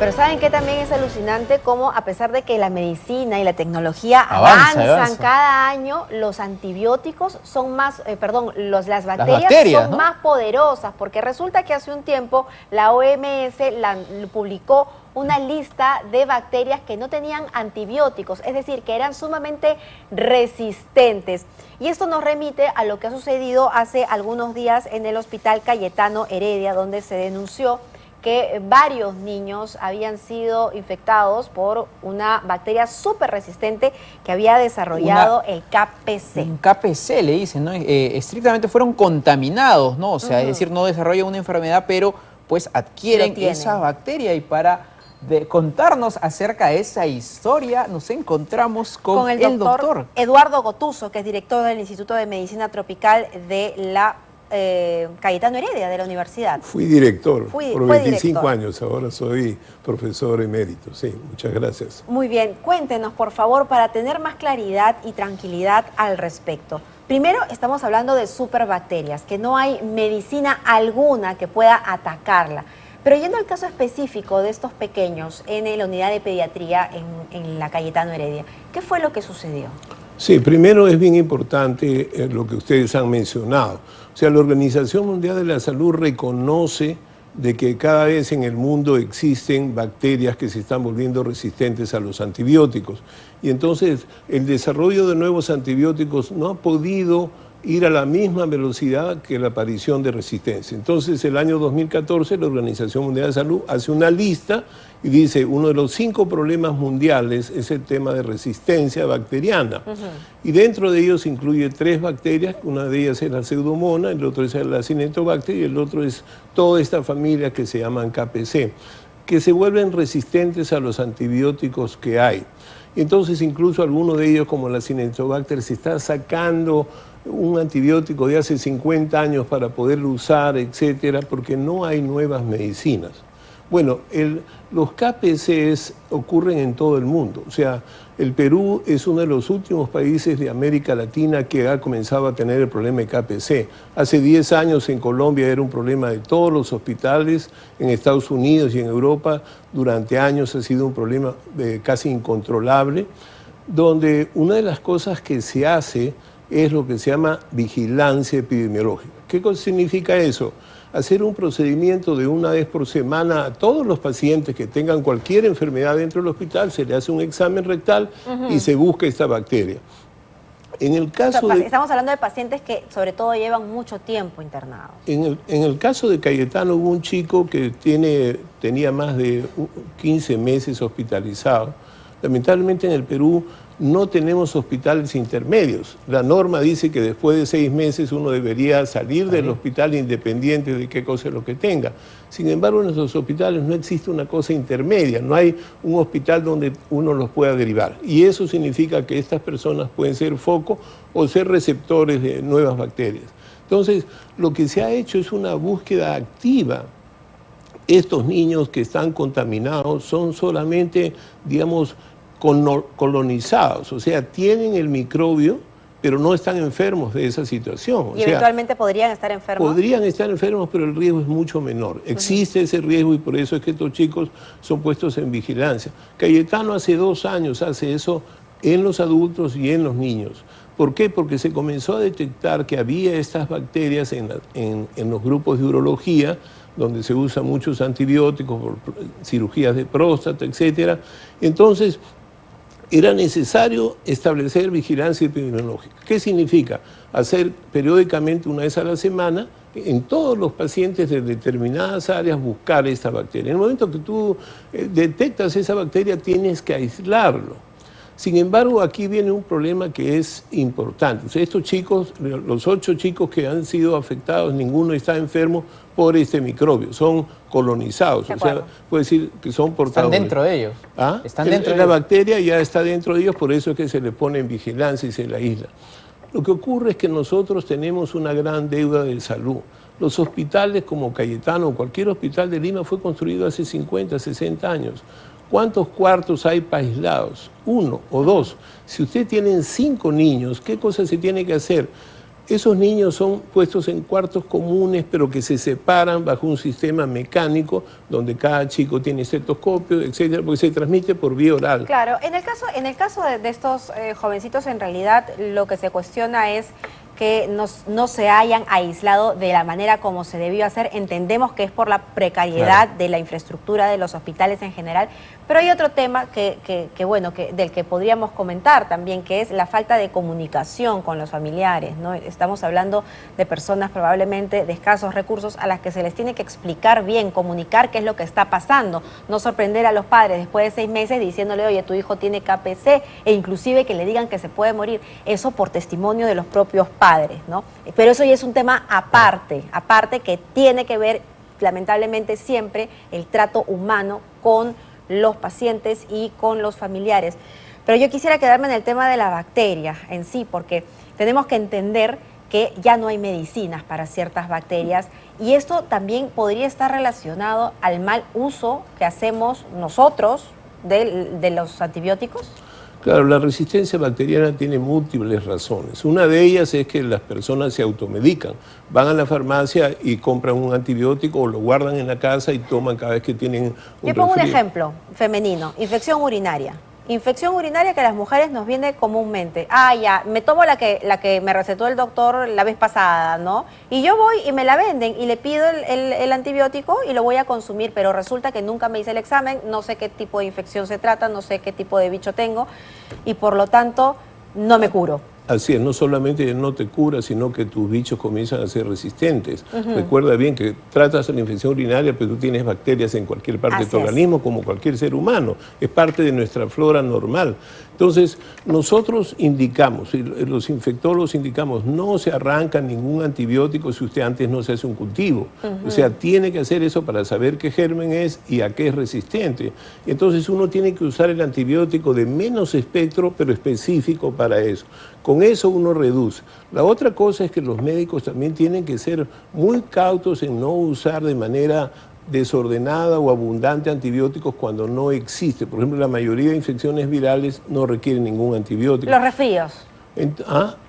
Pero ¿saben qué también es alucinante? Cómo a pesar de que la medicina y la tecnología avanzan cada año, los antibióticos son más, las bacterias son, ¿no?, más poderosas, porque resulta que hace un tiempo la OMS publicó una lista de bacterias que no tenían antibióticos, es decir, que eran sumamente resistentes. Y esto nos remite a lo que ha sucedido hace algunos días en el Hospital Cayetano Heredia, donde se denunció que varios niños habían sido infectados por una bacteria súper resistente que había desarrollado el KPC. Un KPC le dicen, ¿no? Estrictamente fueron contaminados, ¿no? O sea, es decir, no desarrollan una enfermedad, pero pues adquieren esa bacteria. Y para contarnos acerca de esa historia, nos encontramos con el doctor Eduardo Gotuso, que es director del Instituto de Medicina Tropical de la Cayetano Heredia, de la universidad. Fui director por 25 años, ahora soy profesor emérito. Sí, muchas gracias. Muy bien, cuéntenos por favor para tener más claridad y tranquilidad al respecto. Primero estamos hablando de superbacterias, que no hay medicina alguna que pueda atacarla. Pero yendo al caso específico de estos pequeños en la unidad de pediatría en la Cayetano Heredia, ¿qué fue lo que sucedió? Sí, primero es bien importante lo que ustedes han mencionado. O sea, la Organización Mundial de la Salud reconoce de que cada vez en el mundo existen bacterias que se están volviendo resistentes a los antibióticos. Y entonces el desarrollo de nuevos antibióticos no ha podido ir a la misma velocidad que la aparición de resistencia. Entonces, el año 2014, la Organización Mundial de Salud hace una lista y dice, uno de los 5 problemas mundiales es el tema de resistencia bacteriana. Y dentro de ellos incluye 3 bacterias, una de ellas es la Pseudomonas, el otro es la Acinetobacter y el otro es toda esta familia que se llaman KPC, que se vuelven resistentes a los antibióticos que hay. Entonces, incluso algunos de ellos, como la Acinetobacter, se está sacando un antibiótico de hace 50 años para poderlo usar, etcétera, porque no hay nuevas medicinas. Bueno, los KPCs ocurren en todo el mundo. O sea, el Perú es uno de los últimos países de América Latina que ha comenzado a tener el problema de KPC. Hace 10 años en Colombia era un problema de todos los hospitales, en Estados Unidos y en Europa durante años ha sido un problema casi incontrolable, donde una de las cosas que se hace es lo que se llama vigilancia epidemiológica. ¿Qué significa eso? Hacer un procedimiento de una vez por semana a todos los pacientes que tengan cualquier enfermedad dentro del hospital, se le hace un examen rectal y se busca esta bacteria. En el caso estamos hablando de pacientes que sobre todo llevan mucho tiempo internados. En el caso de Cayetano hubo un chico que tenía más de 15 meses hospitalizado. Lamentablemente en el Perú no tenemos hospitales intermedios. La norma dice que después de 6 meses uno debería salir del hospital independiente de qué cosa es lo que tenga. Sin embargo, en nuestros hospitales no existe una cosa intermedia, no hay un hospital donde uno los pueda derivar. Y eso significa que estas personas pueden ser foco o ser receptores de nuevas bacterias. Entonces, lo que se ha hecho es una búsqueda activa. Estos niños que están contaminados son solamente, digamos, colonizados, o sea, tienen el microbio, pero no están enfermos de esa situación. ¿Y eventualmente podrían estar enfermos? Podrían estar enfermos, pero el riesgo es mucho menor. Existe ese riesgo y por eso es que estos chicos son puestos en vigilancia. Cayetano hace 2 años hace eso en los adultos y en los niños. ¿Por qué? Porque se comenzó a detectar que había estas bacterias en los grupos de urología, donde se usan muchos antibióticos por cirugías de próstata, etc. Entonces, era necesario establecer vigilancia epidemiológica. ¿Qué significa? Hacer periódicamente, una vez a la semana, en todos los pacientes de determinadas áreas, buscar esta bacteria. En el momento que tú detectas esa bacteria, tienes que aislarlo. Sin embargo, aquí viene un problema que es importante. O sea, estos chicos, los 8 chicos que han sido afectados, ninguno está enfermo por este microbio, son colonizados. O sea, puede decir que son portadores. Están dentro de ellos. ¿Ah? Están dentro de la bacteria ya está dentro de ellos, por eso es que se le pone en vigilancia y se la aísla. Lo que ocurre es que nosotros tenemos una gran deuda de salud. Los hospitales como Cayetano o cualquier hospital de Lima fue construido hace 50, 60 años. ¿Cuántos cuartos hay para aislados? 1 o 2. Si usted tiene 5 niños, ¿qué cosa se tiene que hacer? esos niños son puestos en cuartos comunes, pero que se separan bajo un sistema mecánico donde cada chico tiene estetoscopio, etcétera, porque se transmite por vía oral. Claro, en el caso de estos jovencitos, en realidad lo que se cuestiona es que no se hayan aislado de la manera como se debió hacer. Entendemos que es por la precariedad de la infraestructura de los hospitales en general, pero hay otro tema del que podríamos comentar también, que es la falta de comunicación con los familiares, ¿no? Estamos hablando de personas probablemente de escasos recursos a las que se les tiene que explicar bien, comunicar qué es lo que está pasando, no sorprender a los padres después de 6 meses diciéndole, oye, tu hijo tiene KPC, e inclusive que le digan que se puede morir, eso por testimonio de los propios padres, ¿no? Pero eso ya es un tema aparte que tiene que ver, lamentablemente, siempre el trato humano con los pacientes y con los familiares. Pero yo quisiera quedarme en el tema de la bacteria en sí, porque tenemos que entender que ya no hay medicinas para ciertas bacterias y esto también podría estar relacionado al mal uso que hacemos nosotros de los antibióticos. Claro, la resistencia bacteriana tiene múltiples razones. Una de ellas es que las personas se automedican. Van a la farmacia y compran un antibiótico o lo guardan en la casa y toman cada vez que tienen un Yo pongo un resfrío. ejemplo femenino, infección urinaria. Infección urinaria que a las mujeres nos viene comúnmente. Ah, ya, me tomo la que me recetó el doctor la vez pasada, ¿no? Y yo voy y me la venden y le pido el antibiótico y lo voy a consumir, pero resulta que nunca me hice el examen, no sé qué tipo de infección se trata, no sé qué tipo de bicho tengo y por lo tanto no me curo. Así es, no solamente no te cura, sino que tus bichos comienzan a ser resistentes. Recuerda bien que tratas la infección urinaria, pero tú tienes bacterias en cualquier parte de tu organismo, como cualquier ser humano. Es parte de nuestra flora normal. Entonces, nosotros indicamos, los infectólogos indicamos, no se arranca ningún antibiótico si usted antes no se hace un cultivo. O sea, tiene que hacer eso para saber qué germen es y a qué es resistente. Entonces, uno tiene que usar el antibiótico de menos espectro, pero específico para eso. Con eso uno reduce. La otra cosa es que los médicos también tienen que ser muy cautos en no usar de manera desordenada o abundante antibióticos cuando no existe. Por ejemplo, la mayoría de infecciones virales no requieren ningún antibiótico. Los resfríos.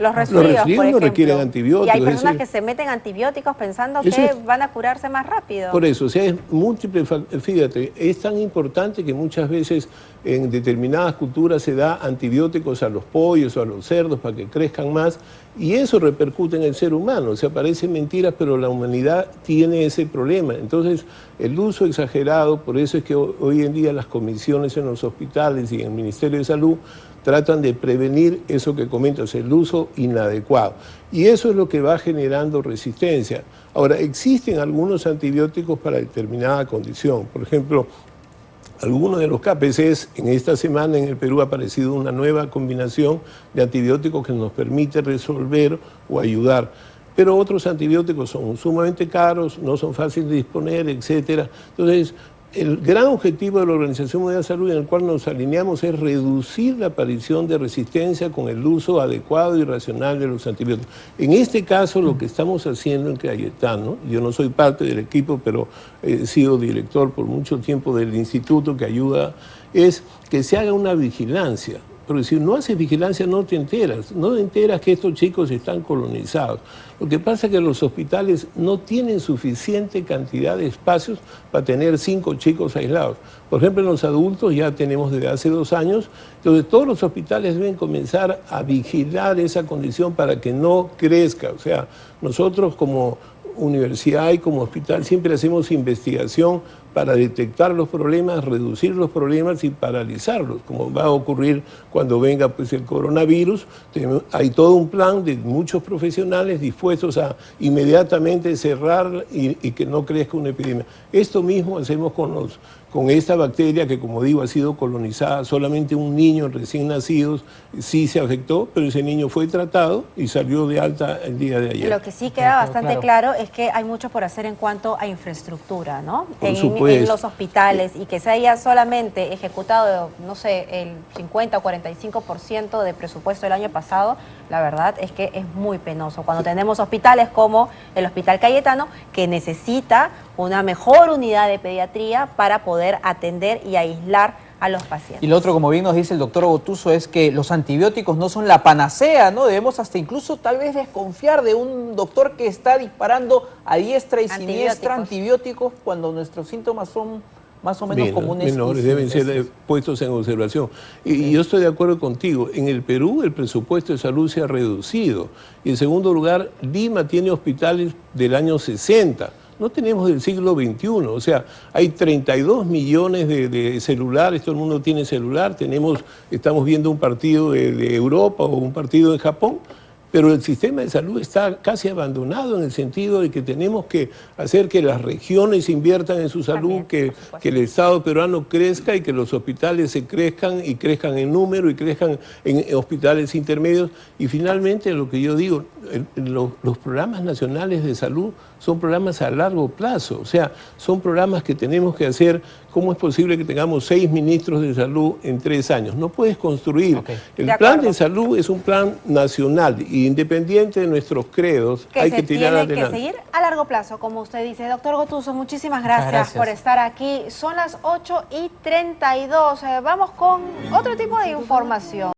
Los resfríos no requieren antibióticos. Y hay personas que se meten antibióticos pensando que van a curarse más rápido. Por eso, o sea, es múltiple. Fíjate, es tan importante que muchas veces en determinadas culturas se da antibióticos a los pollos o a los cerdos para que crezcan más y eso repercute en el ser humano. O sea, parecen mentiras, pero la humanidad tiene ese problema. Entonces, el uso exagerado, por eso es que hoy en día las comisiones en los hospitales y en el Ministerio de Salud tratan de prevenir eso que comentas, el uso inadecuado. Y eso es lo que va generando resistencia. Ahora, existen algunos antibióticos para determinada condición. Por ejemplo, algunos de los KPCs, en esta semana en el Perú ha aparecido una nueva combinación de antibióticos que nos permite resolver o ayudar. Pero otros antibióticos son sumamente caros, no son fáciles de disponer, etc. Entonces, el gran objetivo de la Organización Mundial de la Salud en el cual nos alineamos es reducir la aparición de resistencia con el uso adecuado y racional de los antibióticos. En este caso, lo que estamos haciendo en Cayetano, yo no soy parte del equipo, pero he sido director por mucho tiempo del instituto que ayuda, es que se haga una vigilancia. Porque si no haces vigilancia no te enteras que estos chicos están colonizados. Lo que pasa es que los hospitales no tienen suficiente cantidad de espacios para tener 5 chicos aislados. Por ejemplo, en los adultos ya tenemos desde hace 2 años, entonces todos los hospitales deben comenzar a vigilar esa condición para que no crezca. O sea, nosotros como universidad y como hospital siempre hacemos investigación para detectar los problemas, reducir los problemas y paralizarlos, como va a ocurrir cuando venga pues, el coronavirus. Hay todo un plan de muchos profesionales dispuestos a inmediatamente cerrar y que no crezca una epidemia. Esto mismo hacemos con esta bacteria que, como digo, ha sido colonizada. Solamente un niño recién nacido sí se afectó, pero ese niño fue tratado y salió de alta el día de ayer. Lo que sí queda bastante claro es que hay mucho por hacer en cuanto a infraestructura, ¿no? En los hospitales y que se haya solamente ejecutado, no sé, el 50 o 45% de presupuesto del año pasado, la verdad es que es muy penoso. Cuando tenemos hospitales como el Hospital Cayetano, que necesita una mejor unidad de pediatría para poder atender y aislar a los pacientes. Y lo otro, como bien nos dice el doctor Gotuso, es que los antibióticos no son la panacea, ¿no? Debemos hasta incluso tal vez desconfiar de un doctor que está disparando a diestra y siniestra antibióticos cuando nuestros síntomas son más o menos comunes. Menores, deben ser puestos en observación. Y yo estoy de acuerdo contigo. En el Perú el presupuesto de salud se ha reducido. Y en segundo lugar, Lima tiene hospitales del año 60. No tenemos del siglo XXI. O sea, hay 32 millones de celulares, todo el mundo tiene celular. Estamos viendo un partido de Europa o un partido de Japón. Pero el sistema de salud está casi abandonado en el sentido de que tenemos que hacer que las regiones inviertan en su salud, que el Estado peruano crezca y que los hospitales se crezcan y crezcan en número y crezcan en hospitales intermedios. Y finalmente, lo que yo digo, los programas nacionales de salud son programas a largo plazo, o sea, son programas que tenemos que hacer. ¿Cómo es posible que tengamos 6 ministros de salud en 3 años? No puedes construir. El plan de salud es un plan nacional y independiente de nuestros credos, hay que tirar adelante. Que seguir a largo plazo, como usted dice. Doctor Gotuso, muchísimas gracias por estar aquí. Son las 8:32. Vamos con otro tipo de información.